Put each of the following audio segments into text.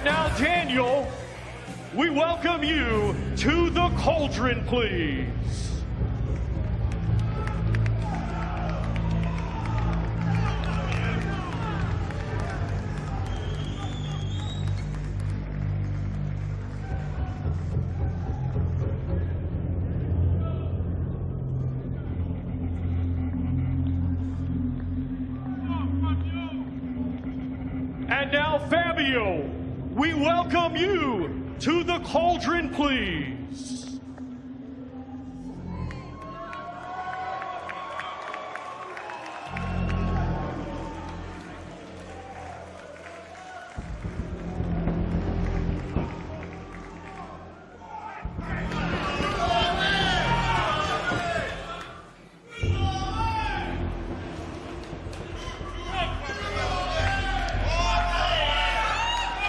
now, Daniel, we welcome you to the Cauldron, please. And now, Fabio, we welcome you to the Cauldron, please.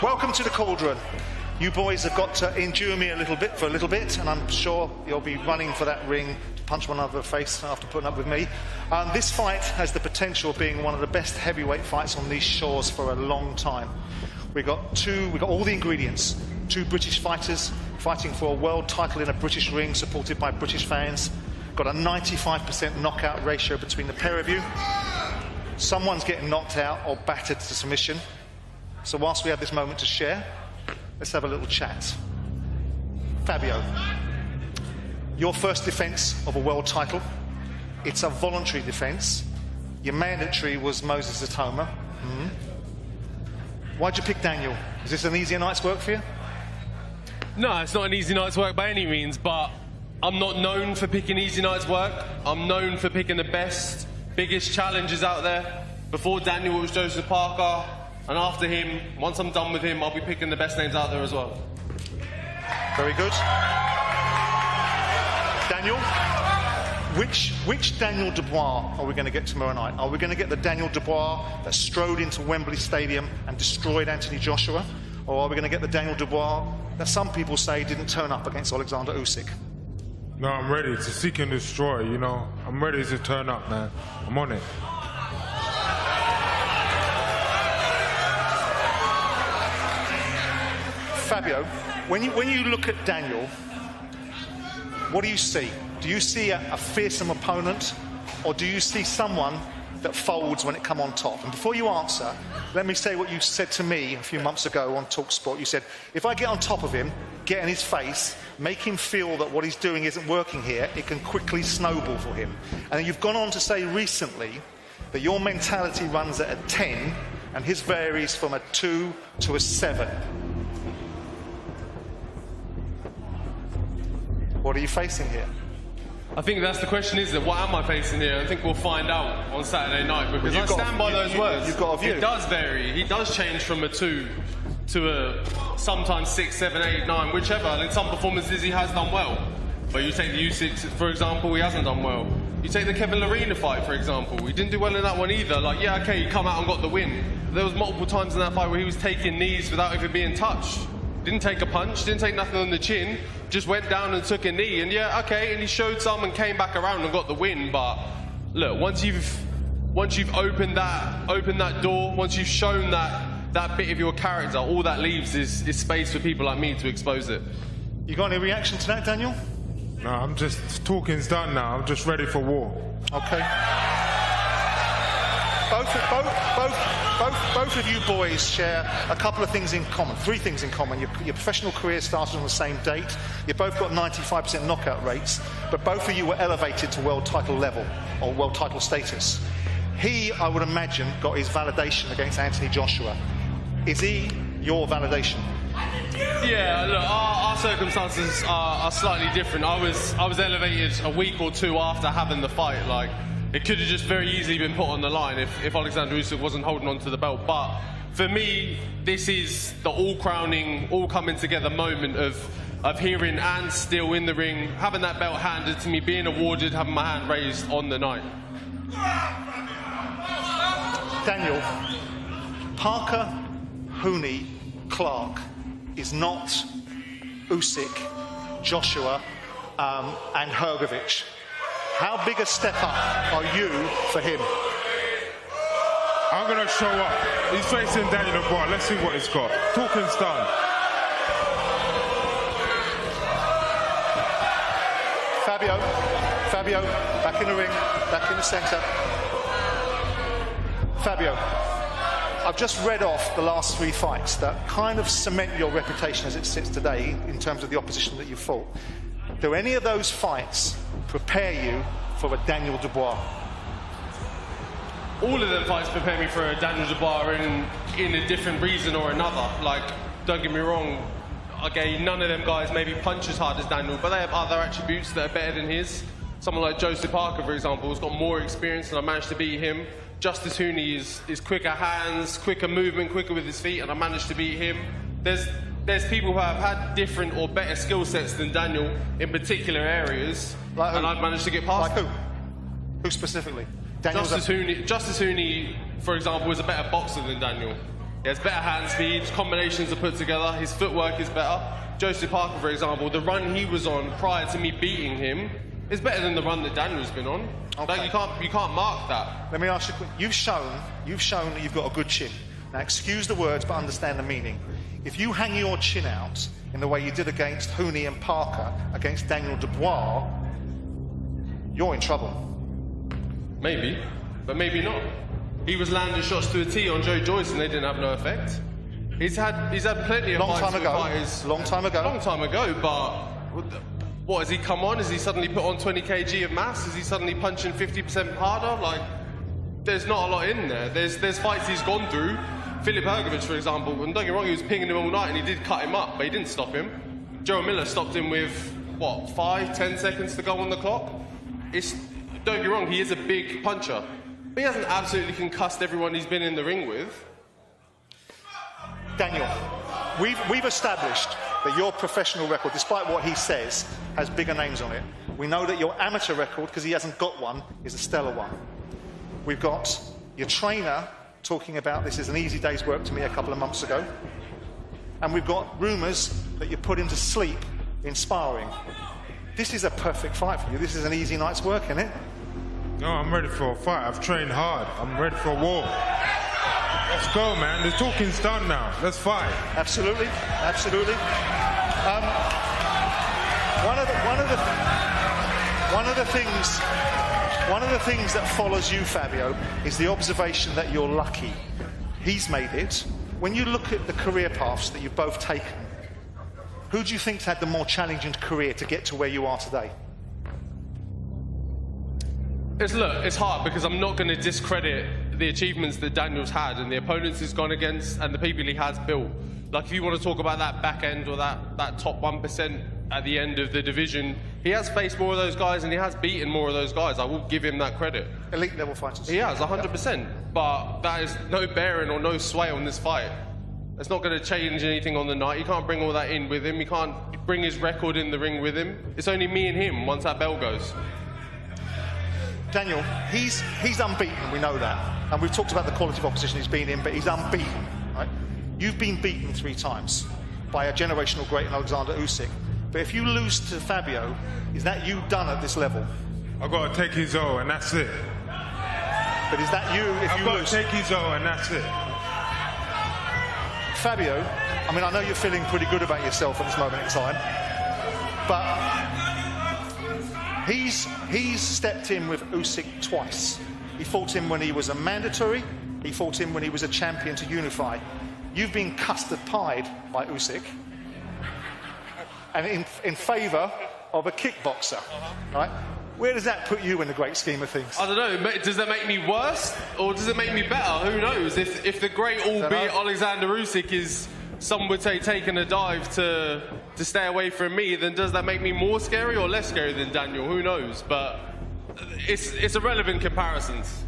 Welcome to the Cauldron. You boys have got to endure me for a little bit, and I'm sure you'll be running for that ring to punch one another in the face after putting up with me. This fight has the potential of being one of the best heavyweight fights on these shores for a long time. We've got all the ingredients. Two British fighters fighting for a world title in a British ring, supported by British fans. Got a 95% knockout ratio between the pair of you. Someone's getting knocked out or battered to submission. So whilst we have this moment to share, let's have a little chat. Fabio, your first defence of a world title. It's a voluntary defence. Your mandatory was Moses Atoma. Why'd you pick Daniel? Is this an easier night's work for you? No, it's not an easy night's work by any means, but I'm not known for picking easy night's work. I'm known for picking the best, biggest challenges out there. Before Daniel, it was Joseph Parker. And after him, once I'm done with him, I'll be picking the best names out there as well. Very good. Daniel, which Daniel Dubois are we going to get tomorrow night? Are we going to get the Daniel Dubois that strode into Wembley Stadium and destroyed Anthony Joshua? Or are we going to get the Daniel Dubois that some people say didn't turn up against Alexander Usyk? No, I'm ready to seek and destroy, you know. I'm ready to turn up, man. I'm on it. Fabio, when you look at Daniel, what do you see? Do you see a fearsome opponent, or do you see someone that folds when it comes on top? And before you answer, let me say what you said to me a few months ago on TalkSport. You said, if I get on top of him, get in his face, make him feel that what he's doing isn't working here, it can quickly snowball for him. And then you've gone on to say recently that your mentality runs at a 10, and his varies from a 2 to a 7. What are you facing here? I think that's the question, isn't it? What am I facing here? I think we'll find out on Saturday night, because I stand by those words. You've got a view. It does vary. He does change from a 2 to a sometimes 6, 7, 8, 9, whichever. And in some performances he has done well. But you take the Usyk, for example, he hasn't done well. You take the Kevin Lerena fight, for example. He didn't do well in that one either. Like, yeah, okay, he come out and got the win. There was multiple times in that fight where he was taking knees without even being touched. Didn't take a punch, didn't take nothing on the chin, just went down and took a knee. And yeah, okay, and he showed some and came back around and got the win. But look, once you've opened that door, once you've shown that bit of your character, all that leaves is space for people like me to expose it. You got any reaction to that, Daniel? No, I'm just, talking's done now. I'm just ready for war. Okay. Both of you boys share a couple of things in common, 3 things in common. Your professional career started on the same date. You both got 95% knockout rates, but both of you were elevated to world title level, or world title status. He, I would imagine, got his validation against Anthony Joshua. Is he your validation? Yeah, look, our circumstances are slightly different. I was elevated a week or 2 after having the fight. Like, it could have just very easily been put on the line if Alexander Usyk wasn't holding on to the belt. But for me, this is the all-crowning, all-coming-together moment of hearing and still in the ring, having that belt handed to me, being awarded, having my hand raised on the night. Daniel, Parker, Hooney, Clark is not Usyk, Joshua, and Hrgovic. How big a step up are you for him? I'm going to show up. He's facing Daniel Dubois. Let's see what he's got. Talking's done. Fabio, back in the ring, back in the centre. Fabio, I've just read off the last 3 fights that kind of cement your reputation as it sits today in terms of the opposition that you fought. Do any of those fights prepare you for a Daniel Dubois? All of them fights prepare me for a Daniel Dubois in a different reason or another. Like, don't get me wrong, okay, none of them guys maybe punch as hard as Daniel, but they have other attributes that are better than his. Someone like Joseph Parker, for example, has got more experience and I managed to beat him. Justice Hooney is quicker hands, quicker movement, quicker with his feet, and I managed to beat him. There's people who have had different or better skill sets than Daniel in particular areas, like and I've managed to get past like them. Who specifically? Justice Hooney, for example, is a better boxer than Daniel. He has better hand speed, combinations are put together, his footwork is better. Joseph Parker, for example, the run he was on prior to me beating him is better than the run that Daniel's been on. Okay. Like, you can't mark that. Let me ask you, you've shown that you've got a good chin. Now, excuse the words, but understand the meaning. If you hang your chin out in the way you did against Hooney and Parker, against Daniel Dubois, you're in trouble. Maybe, but maybe not. He was landing shots to a T on Joe Joyce and they didn't have no effect. He's had plenty of Long fights time ago. fighters. Long time ago, but what, has he come on? Has he suddenly put on 20 kg of mass? Is he suddenly punching 50% harder? Like, there's not a lot in there. There's fights he's gone through. Filip Hrgovic, for example, and don't get me wrong, he was pinging him all night and he did cut him up, but he didn't stop him. Joe Miller stopped him with, what, 5-10 seconds to go on the clock? Don't get me wrong, he is a big puncher, but he hasn't absolutely concussed everyone he's been in the ring with. Daniel, we've established that your professional record, despite what he says, has bigger names on it. We know that your amateur record, because he hasn't got one, is a stellar one. We've got your trainer talking about this is an easy day's work to me a couple of months ago. And we've got rumours that you put him to sleep in sparring. This is a perfect fight for you. This is an easy night's work, isn't it? No, I'm ready for a fight. I've trained hard. I'm ready for a war. Let's go, man. The talking's done now. Let's fight. Absolutely. One of the things that follows you, Fabio, is the observation that you're lucky. He's made it. When you look at the career paths that you've both taken, who do you think's had the more challenging career to get to where you are today? It's hard because I'm not going to discredit the achievements that Daniel's had and the opponents he's gone against and the people he has built. Like, if you want to talk about that back end or that top 1% at the end of the division, he has faced more of those guys and he has beaten more of those guys. I will give him that credit. Elite level fighters. He has, 100%. Yeah. But that is no bearing or no sway on this fight. It's not going to change anything on the night. You can't bring all that in with him. You can't bring his record in the ring with him. It's only me and him once that bell goes. Daniel, he's unbeaten, we know that. And we've talked about the quality of opposition he's been in, but he's unbeaten, right? You've been beaten 3 times by a generational great in Alexander Usyk. But if you lose to Fabio, is that you done at this level? I've got to take his O and that's it. But is that you if I've you got lose? to take his O and that's it. Fabio, I mean, I know you're feeling pretty good about yourself at this moment in time, but he's stepped in with Usyk twice. He fought him when he was a mandatory, he fought him when he was a champion to unify. You've been custard pied by Usyk, and in favour of a kickboxer, right? Where does that put you in the great scheme of things? I don't know. Does that make me worse or does it make me better? Who knows? If the great, albeit Alexander Usyk, is, some would say, taking a dive to stay away from me, then does that make me more scary or less scary than Daniel? Who knows? But it's irrelevant comparisons.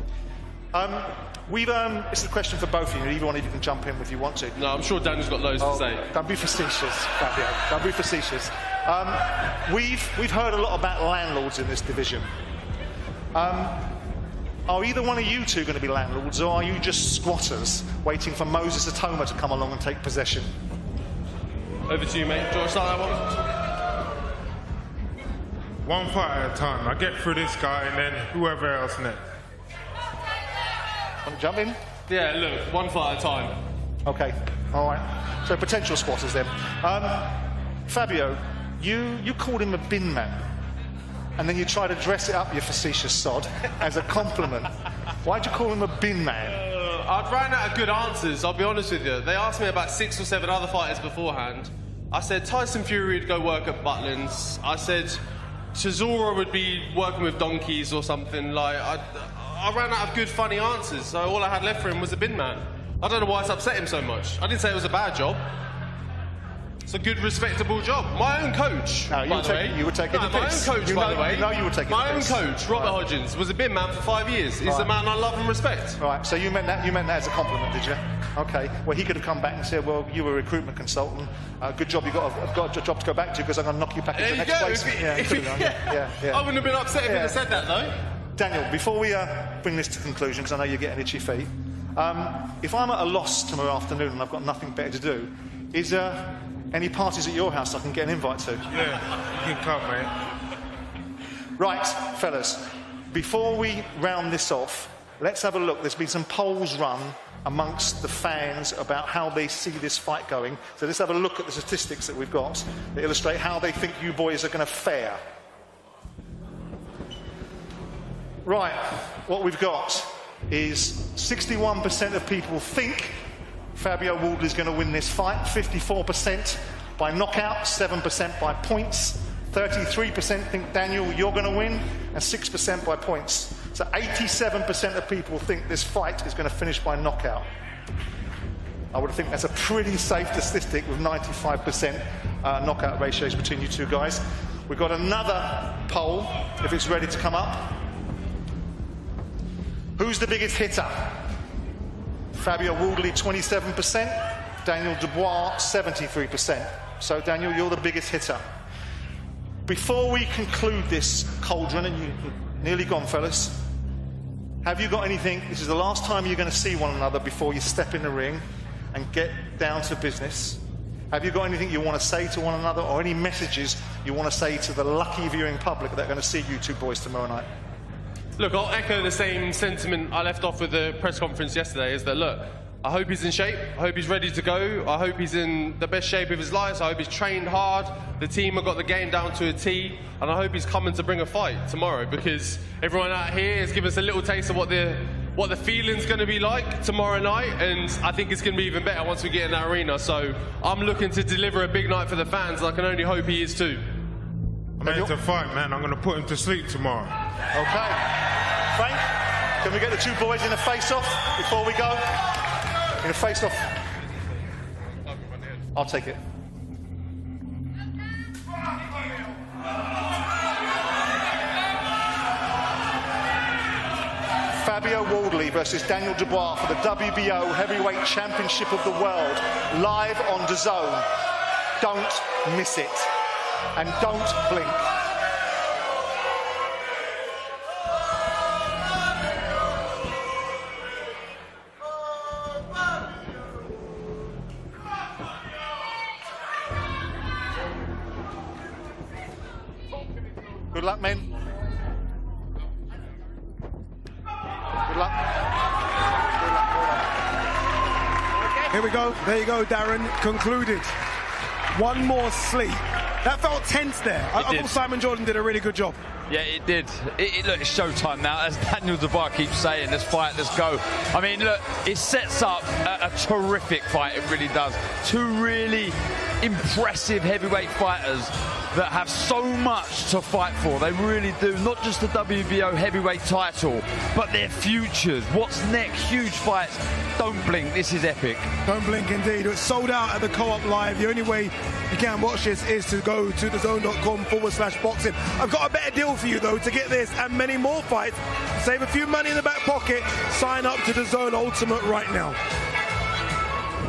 This is a question for both of you. Either one of you can jump in if you want to. No, I'm sure Daniel's got loads to say. Don't be facetious, Fabio. Don't be facetious. We've heard a lot about landlords in this division. Are either one of you two going to be landlords, or are you just squatters waiting for Moses Atoma to come along and take possession? Over to you, mate. Do you want to start that one? One fight at a time. I get through this guy and then whoever else next. Want to jump in? Yeah, look, one fight at a time. Okay, all right. So potential squatters then. Fabio, you called him a bin man, and then you try to dress it up, you facetious sod, as a compliment. Why'd you call him a bin man? I'd ran out of good answers, I'll be honest with you. They asked me about 6 or 7 other fighters beforehand. I said Tyson Fury would go work at Butlins. I said Chisora would be working with donkeys or something. Like, I ran out of good, funny answers, so all I had left for him was a bin man. I don't know why it's upset him so much. I didn't say it was a bad job. It's a good, respectable job. My own coach, by the way. You were taking the piss. My own coach, by the way. You know you were taking my the piss. My own coach, Robert Hodgins, was a bin man for 5 years. He's a man I love and respect. Right, so you meant that as a compliment, did you? Okay. Well, he could have come back and said, well, you were a recruitment consultant. Good job, I've got a job to go back to because I'm going to knock you back into the next place. Yeah. I wouldn't have been upset if he'd have said that, though. Daniel, before we bring this to conclusion, because I know you're getting itchy feet, if I'm at a loss tomorrow afternoon and I've got nothing better to do, is there any parties at your house I can get an invite to? Yeah, you can come, mate. Right, fellas, before we round this off, let's have a look. There's been some polls run amongst the fans about how they see this fight going. So let's have a look at the statistics that we've got that illustrate how they think you boys are going to fare. Right, what we've got is 61% of people think Fabio Wardley is going to win this fight, 54% by knockout, 7% by points, 33% think Daniel, you're going to win, and 6% by points. So 87% of people think this fight is going to finish by knockout. I would think that's a pretty safe statistic with 95% knockout ratios between you two guys. We've got another poll, if it's ready to come up. Who's the biggest hitter? Fabio Wardley, 27%. Daniel Dubois, 73%. So, Daniel, you're the biggest hitter. Before we conclude this cauldron, and you're nearly gone, fellas, have you got anything? This is the last time you're going to see one another before you step in the ring and get down to business. Have you got anything you want to say to one another, or any messages you want to say to the lucky viewing public that are going to see you two boys tomorrow night? Look, I'll echo the same sentiment I left off with the press conference yesterday, is that, look, I hope he's in shape, I hope he's ready to go, I hope he's in the best shape of his life, I hope he's trained hard, the team have got the game down to a T, and I hope he's coming to bring a fight tomorrow, because everyone out here has given us a little taste of what the feeling's going to be like tomorrow night, and I think it's going to be even better once we get in that arena. So I'm looking to deliver a big night for the fans, and I can only hope he is too. I'm ready to fight, man. I'm going to put him to sleep tomorrow. Okay. Frank, can we get the two boys in a face-off before we go? In a face-off. I'll take it. Fabio Wardley versus Daniel Dubois for the WBO Heavyweight Championship of the World, live on DAZN. Don't miss it. And don't blink. Good luck, men. Good luck. Here we go. There you go, Darren. Concluded. One more sleep. That felt tense there. I thought Simon Jordan did a really good job. Yeah, it did. Look, it's showtime now. As Daniel Dubois keeps saying, let's fight, let's go. I mean, look, it sets up a terrific fight. It really does. Two really impressive heavyweight fighters that have so much to fight for. They really do. Not just the WBO heavyweight title, but their futures. What's next? Huge fights. Don't blink. This is epic. Don't blink, indeed. It's sold out at the Co-op Live. The only way you can watch this is to go to DAZN.com/boxing. I've got a better deal for you, though, to get this and many more fights. Save a few money in the back pocket. Sign up to DAZN Ultimate right now.